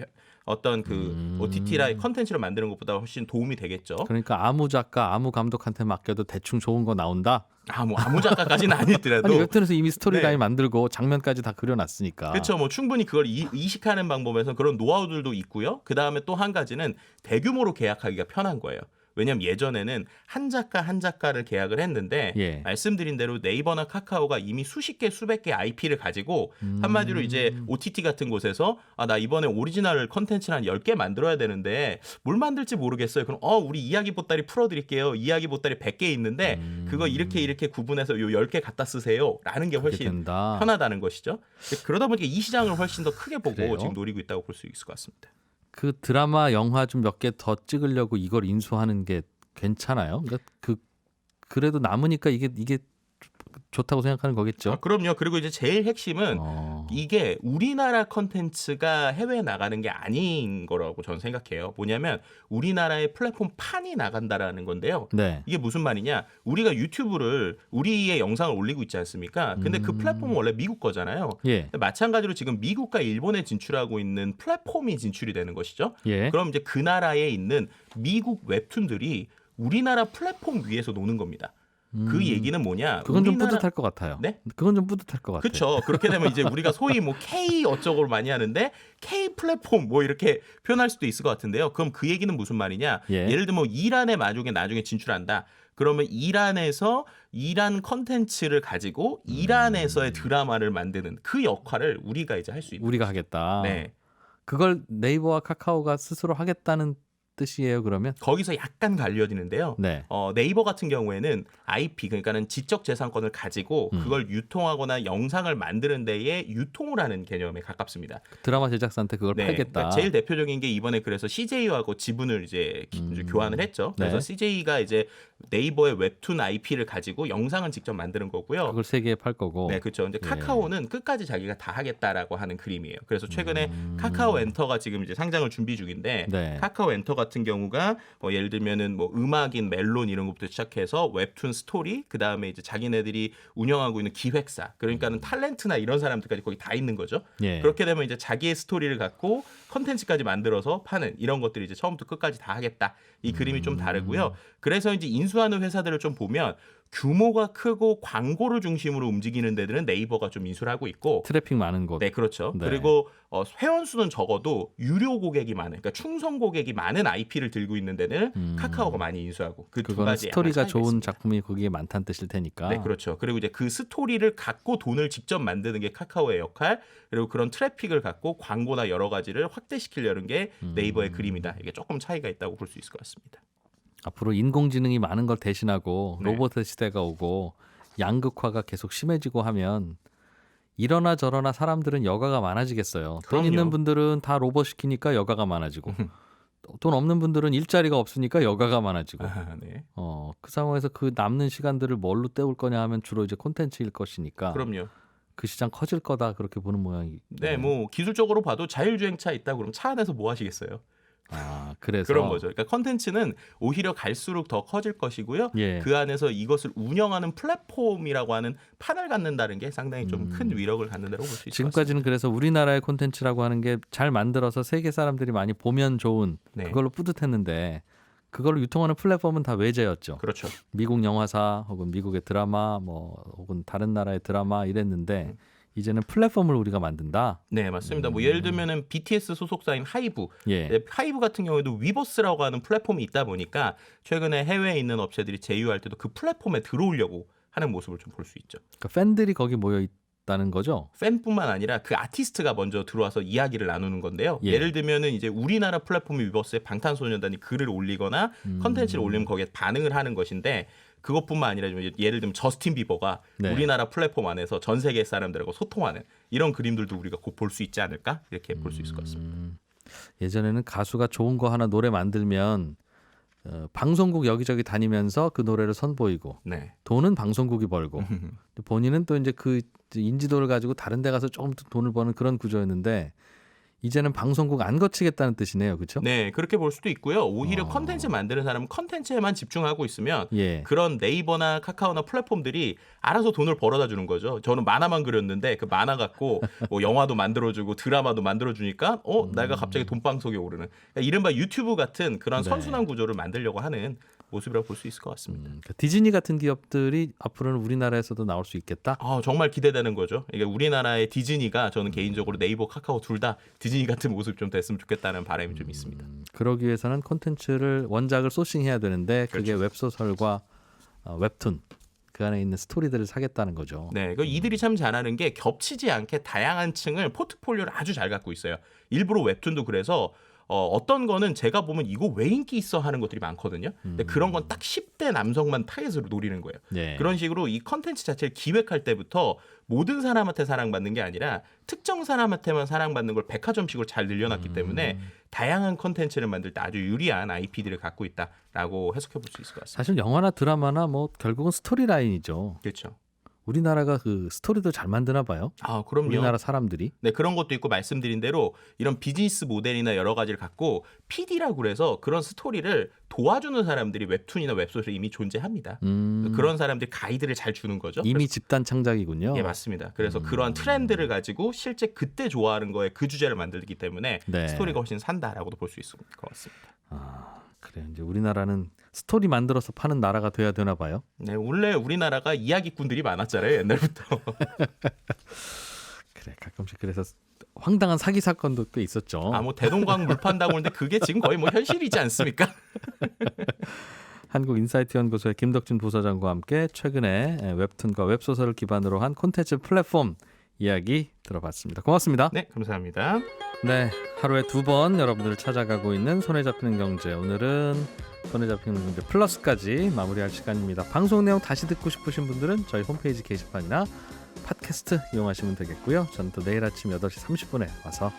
어떤 그 OTT나 컨텐츠를 만드는 것보다 훨씬 도움이 되겠죠.
그러니까 아무 작가, 아무 감독한테 맡겨도 대충 좋은 거 나온다.
뭐 아무 작가까지는 아니더라도
아니 웹툰에서 이미 스토리라인
네.
만들고 장면까지 다 그려놨으니까.
그렇죠. 뭐 충분히 그걸 이식하는 방법에서 그런 노하우들도 있고요. 그 다음에 또 한 가지는 대규모로 계약하기가 편한 거예요. 왜냐하면 예전에는 한 작가 한 작가를 계약을 했는데
예.
말씀드린 대로 네이버나 카카오가 이미 수십 개 수백 개 IP를 가지고 한마디로 이제 OTT 같은 곳에서 나 이번에 오리지널 컨텐츠를 한 10개 만들어야 되는데 뭘 만들지 모르겠어요. 그럼 우리 이야기 보따리 풀어드릴게요. 이야기 보따리 100개 있는데 그거 이렇게 구분해서 요 10개 갖다 쓰세요. 라는 게 훨씬
된다.
편하다는 것이죠. 그러다 보니까 이 시장을 훨씬 더 크게 보고
그래요?
지금 노리고 있다고 볼 수 있을 것 같습니다.
그 드라마, 영화 좀 몇 개 더 찍으려고 이걸 인수하는 게 괜찮아요? 그러니까 그래도 남으니까 이게 좋다고 생각하는 거겠죠.
그럼요. 그리고 이제 제일 핵심은 이게 우리나라 컨텐츠가 해외에 나가는 게 아닌 거라고 저는 생각해요. 뭐냐면 우리나라의 플랫폼 판이 나간다라는 건데요.
네.
이게 무슨 말이냐? 우리가 유튜브를 우리의 영상을 올리고 있지 않습니까? 근데 그 플랫폼은 원래 미국 거잖아요.
예.
마찬가지로 지금 미국과 일본에 진출하고 있는 플랫폼이 진출이 되는 것이죠.
예.
그럼 이제 그 나라에 있는 미국 웹툰들이 우리나라 플랫폼 위에서 노는 겁니다. 그 얘기는 뭐냐?
그건 좀 뿌듯할 것 같아요.
네?
그건 좀 뿌듯할 것 같아요.
그렇죠. 그렇게 되면 이제 우리가 소위 뭐 K 어쩌고를 많이 하는데 K 플랫폼 뭐 이렇게 표현할 수도 있을 것 같은데요. 그럼 그 얘기는 무슨 말이냐?
예.
예를 들면 이란에 나중에 진출한다. 그러면 이란에서 이란 컨텐츠를 가지고 이란에서의 드라마를 만드는 그 역할을 우리가 이제 할 수 있는.
우리가 하겠다.
네.
그걸 네이버와 카카오가 스스로 하겠다는 뜻이에요, 그러면?
거기서 약간 갈려지는데요.
네.
네이버 같은 경우에는 IP 그러니까는 지적 재산권을 가지고 그걸 유통하거나 영상을 만드는 데에 유통을 하는 개념에 가깝습니다.
드라마 제작사한테 그걸 팔겠다.
그러니까 제일 대표적인 게 이번에 그래서 CJ하고 지분을 이제 교환을 했죠. 그래서
네.
CJ가 이제 네이버의 웹툰 IP를 가지고 영상을 직접 만드는 거고요.
그걸 세계에 팔 거고.
네, 그렇죠. 근데
예.
카카오는 끝까지 자기가 다 하겠다라고 하는 그림이에요. 그래서 최근에 카카오 엔터가 지금 이제 상장을 준비 중인데
네.
카카오 엔터가 같은 경우가 예를 들면은 뭐 음악인 멜론 이런 것부터 시작해서 웹툰 스토리, 그 다음에 이제 자기네들이 운영하고 있는 기획사, 그러니까는 탤런트나 이런 사람들까지 거기 다 있는 거죠.
예.
그렇게 되면 이제 자기의 스토리를 갖고 컨텐츠까지 만들어서 파는 이런 것들이 이제 처음부터 끝까지 다 하겠다. 이 그림이 좀 다르고요. 그래서 이제 인수하는 회사들을 좀 보면 규모가 크고 광고를 중심으로 움직이는 데들은 네이버가 좀 인수를 하고 있고,
트래픽 많은 곳.
네, 그렇죠.
네.
그리고 회원 수는 적어도 유료 고객이 많은, 그러니까 충성 고객이 많은 IP를 들고 있는 데는 카카오가 많이 인수하고, 그 두
그거는
가지
스토리가
약간 차이가
좋은
있습니다.
작품이 거기에 많다는 뜻일 테니까.
네, 그렇죠. 그리고 이제 그 스토리를 갖고 돈을 직접 만드는 게 카카오의 역할, 그리고 그런 트래픽을 갖고 광고나 여러 가지를 확대시키려는 게 네이버의 그림이다. 이게 조금 차이가 있다고 볼 수 있을 것 같습니다.
앞으로 인공지능이 많은 걸 대신하고
네.
로봇의 시대가 오고 양극화가 계속 심해지고 하면 이러나 저러나 사람들은 여가가 많아지겠어요. 돈
그럼요.
있는 분들은 다 로봇 시키니까 여가가 많아지고 돈 없는 분들은 일자리가 없으니까 여가가 많아지고
네.
그 상황에서 그 남는 시간들을 뭘로 때울 거냐 하면 주로 이제 콘텐츠일 것이니까
그럼요.
그 시장 커질 거다 그렇게 보는 모양이.
네, 뭐 기술적으로 봐도 자율주행차 있다 그러면 차 안에서 뭐 하시겠어요?
그래서
그런 거죠. 그러니까 컨텐츠는 오히려 갈수록 더 커질 것이고요.
예.
그 안에서 이것을 운영하는 플랫폼이라고 하는 판을 갖는다는 게 상당히 좀 큰 위력을 갖는다고 볼 수 있을 것 같습니다.
지금까지는 그래서 우리나라의 콘텐츠라고 하는 게 잘 만들어서 세계 사람들이 많이 보면 좋은
네.
그걸로 뿌듯했는데 그걸로 유통하는 플랫폼은 다 외제였죠.
그렇죠.
미국 영화사 혹은 미국의 드라마 뭐 혹은 다른 나라의 드라마 이랬는데 이제는 플랫폼을 우리가 만든다.
네, 맞습니다. 뭐 예를 들면은 BTS 소속사인 하이브,
예.
네, 하이브 같은 경우에도 위버스라고 하는 플랫폼이 있다 보니까 최근에 해외에 있는 업체들이 제휴할 때도 그 플랫폼에 들어오려고 하는 모습을 좀 볼 수 있죠.
그러니까 팬들이 거기 모여 있다는 거죠.
팬뿐만 아니라 그 아티스트가 먼저 들어와서 이야기를 나누는 건데요.
예.
예를 들면은 이제 우리나라 플랫폼 위버스에 방탄소년단이 글을 올리거나 컨텐츠를 올리면 거기에 반응을 하는 것인데, 그것뿐만 아니라 좀 예를 들면 저스틴 비버가
네.
우리나라 플랫폼 안에서 전 세계 사람들하고 소통하는 이런 그림들도 우리가 곧 볼 수 있지 않을까, 이렇게 볼 수 있을 것 같습니다.
예전에는 가수가 좋은 거 하나 노래 만들면 방송국 여기저기 다니면서 그 노래를 선보이고
네.
돈은 방송국이 벌고 본인은 또 이제 그 인지도를 가지고 다른 데 가서 조금 더 돈을 버는 그런 구조였는데 이제는 방송국 안 거치겠다는 뜻이네요. 그렇죠?
네, 그렇게 볼 수도 있고요. 오히려 컨텐츠 만드는 사람은 컨텐츠에만 집중하고 있으면
예.
그런 네이버나 카카오나 플랫폼들이 알아서 돈을 벌어다 주는 거죠. 저는 만화만 그렸는데 그 만화 갖고 뭐 영화도 만들어주고 드라마도 만들어주니까 내가 갑자기 돈방석에 오르는, 그러니까 이른바 유튜브 같은 그런
네.
선순환 구조를 만들려고 하는 모습이라고 볼 수 있을 것 같습니다.
그러니까 디즈니 같은 기업들이 앞으로는 우리나라에서도 나올 수 있겠다.
정말 기대되는 거죠. 이게 우리나라의 디즈니가 저는 개인적으로 네이버, 카카오 둘 다 디즈니 같은 모습 좀 됐으면 좋겠다는 바람이 좀 있습니다.
그러기 위해서는 콘텐츠를 원작을 소싱해야 되는데 그게
그렇죠.
웹소설과 웹툰 그 안에 있는 스토리들을 사겠다는 거죠.
네, 그 이들이 참 잘하는 게 겹치지 않게 다양한 층을 포트폴리오를 아주 잘 갖고 있어요. 일부러 웹툰도 그래서 어떤 거는 제가 보면 이거 왜 인기 있어 하는 것들이 많거든요. 근데 그런 건 딱 10대 남성만 타겟으로 노리는 거예요.
예.
그런 식으로 이 컨텐츠 자체를 기획할 때부터 모든 사람한테 사랑받는 게 아니라 특정 사람한테만 사랑받는 걸 백화점식으로 잘 늘려놨기 때문에 다양한 컨텐츠를 만들 때 아주 유리한 IP들을 갖고 있다라고 해석해 볼 수 있을 것 같습니다.
사실 영화나 드라마나 뭐 결국은 스토리 라인이죠.
그렇죠.
우리나라가 그 스토리도 잘 만드나 봐요.
그럼요.
우리나라 사람들이.
네, 그런 것도 있고 말씀드린 대로 이런 비즈니스 모델이나 여러 가지를 갖고 PD라고 그래서 그런 스토리를 도와주는 사람들이 웹툰이나 웹소설에 이미 존재합니다. 그런 사람들이 가이드를 잘 주는 거죠.
이미 집단 창작이군요.
예, 맞습니다. 그래서 그러한 트렌드를 가지고 실제 그때 좋아하는 거에 그 주제를 만들기 때문에
네.
스토리가 훨씬 산다라고도 볼 수 있을 것 같습니다.
그래 이제 우리나라는 스토리 만들어서 파는 나라가 돼야 되나 봐요.
네, 원래 우리나라가 이야기꾼들이 많았잖아요, 옛날부터.
그래 가끔씩 그래서 황당한 사기 사건도 꽤 있었죠.
뭐 대동강 물 판다고 하는데 그게 지금 거의 뭐 현실이지 않습니까?
한국인사이트 연구소의 김덕진 부서장과 함께 최근에 웹툰과 웹소설을 기반으로 한 콘텐츠 플랫폼 이야기 들어봤습니다. 고맙습니다.
네, 감사합니다.
네, 하루에 2번 여러분들을 찾아가고 있는 손에 잡히는 경제. 오늘은 손에 잡히는 경제 플러스까지 마무리할 시간입니다. 방송 내용 다시 듣고 싶으신 분들은 저희 홈페이지 게시판이나 팟캐스트 이용하시면 되겠고요. 저는 또 내일 아침 8시 30분에 와서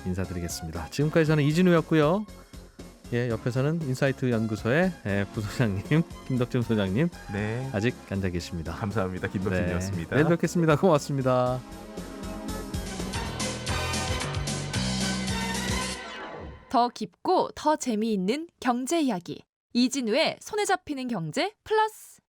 인사드리겠습니다. 지금까지 저는 이진우였고요. 옆에서는 인사이트 연구소의 부소장님 김덕진 소장님
네,
아직 앉아 계십니다.
감사합니다. 김덕진이었습니다.
내일 뵙겠습니다. 고맙습니다.
더 깊고 더 재미있는 경제 이야기. 이진우의 손에 잡히는 경제 플러스.